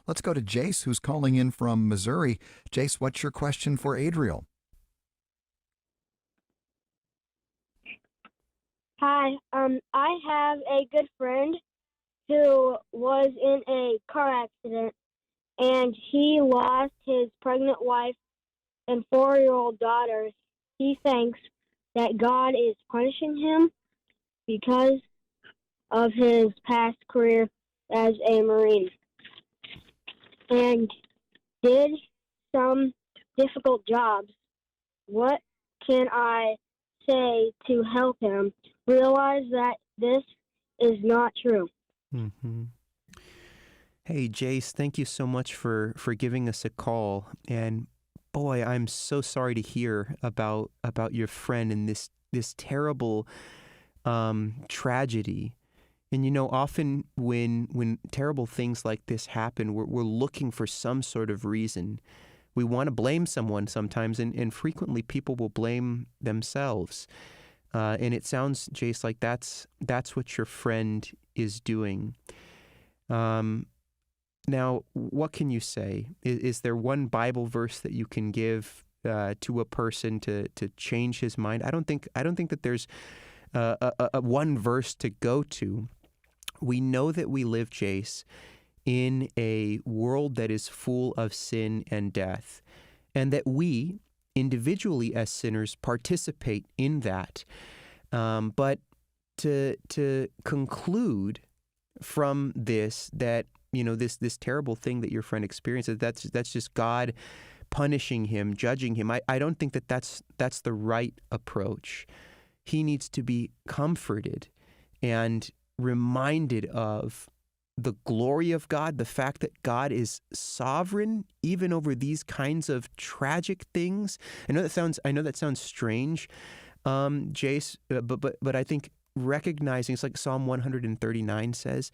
Let's go to Jace, who's calling in from Missouri. Jace, what's your question for Adriel? Hi, I have a good friend who was in a car accident and he lost his pregnant wife and 4-year-old daughter. He thinks that God is punishing him because of his past career as a Marine and did some difficult jobs. What can I say to help him realize that this is not true? Mm-hmm. Hey, Jace, thank you so much for giving us a call. And boy, I'm so sorry to hear about your friend and this terrible tragedy. And often when terrible things like this happen, we're looking for some sort of reason. We want to blame someone sometimes, and frequently people will blame themselves. And it sounds, Jace, like that's what your friend is doing. Now, what can you say? Is there one Bible verse that you can give to a person to change his mind? I don't think that there's a one verse to go to. We know that we live, Jace, in a world that is full of sin and death, and that we, individually as sinners, participate in that. But to conclude from this that this terrible thing that your friend experiences, that's just God punishing him, judging him. I don't think that that's the right approach. He needs to be comforted and reminded of the glory of God, the fact that God is sovereign even over these kinds of tragic things. I know that sounds strange, Jace, but I think recognizing, it's like Psalm 139 says,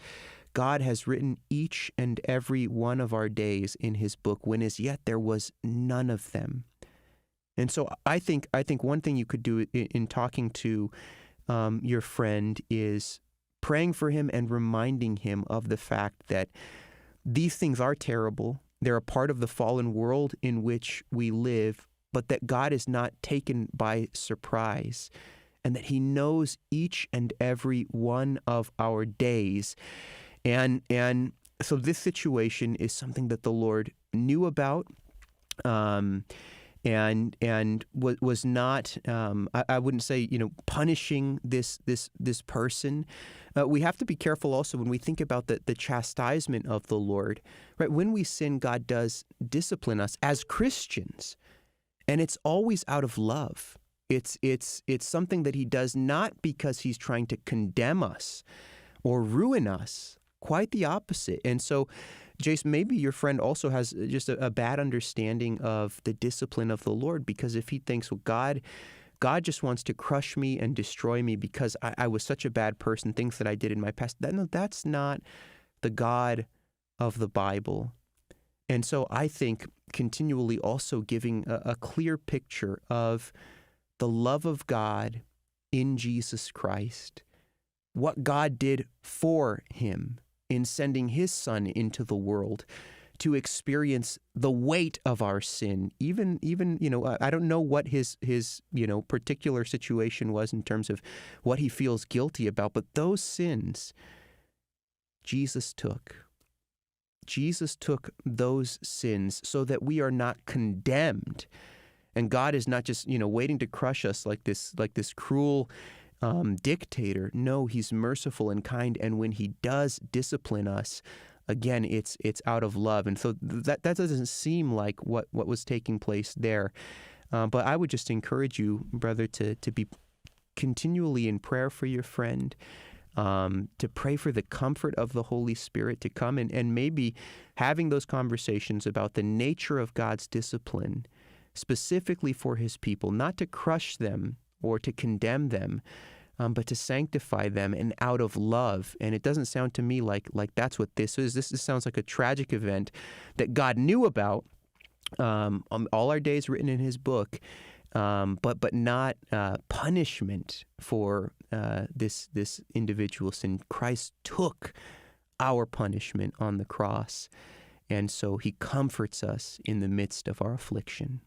God has written each and every one of our days in his book, when as yet there was none of them. And so I think one thing you could do in talking to your friend is praying for him and reminding him of the fact that these things are terrible. They're a part of the fallen world in which we live, but that God is not taken by surprise, and that he knows each and every one of our days. And so this situation is something that the Lord knew about, and was not, I wouldn't say, punishing this person. We have to be careful also when we think about the chastisement of the Lord, right? When we sin, God does discipline us as Christians, and it's always out of love. It's something that he does not because he's trying to condemn us or ruin us. Quite the opposite. And so, Jace, maybe your friend also has just a bad understanding of the discipline of the Lord, because if he thinks, well, God just wants to crush me and destroy me because I was such a bad person, things that I did in my past, that's not the God of the Bible. And so I think continually also giving a clear picture of the love of God in Jesus Christ, what God did for him in sending his son into the world to experience the weight of our sin. Even I don't know what his particular situation was in terms of what he feels guilty about, but those sins Jesus took. Jesus took those sins so that we are not condemned. And God is not just, waiting to crush us like this cruel dictator. No, he's merciful and kind, and when he does discipline us, again, it's out of love. And so that doesn't seem like what was taking place there. But I would just encourage you, brother, to be continually in prayer for your friend, to pray for the comfort of the Holy Spirit to come, and maybe having those conversations about the nature of God's discipline, specifically for his people, not to crush them or to condemn them, but to sanctify them and out of love. And it doesn't sound to me like that's what this is. This sounds like a tragic event that God knew about, all our days written in his book, but not punishment for this individual sin. Christ took our punishment on the cross. And so he comforts us in the midst of our affliction.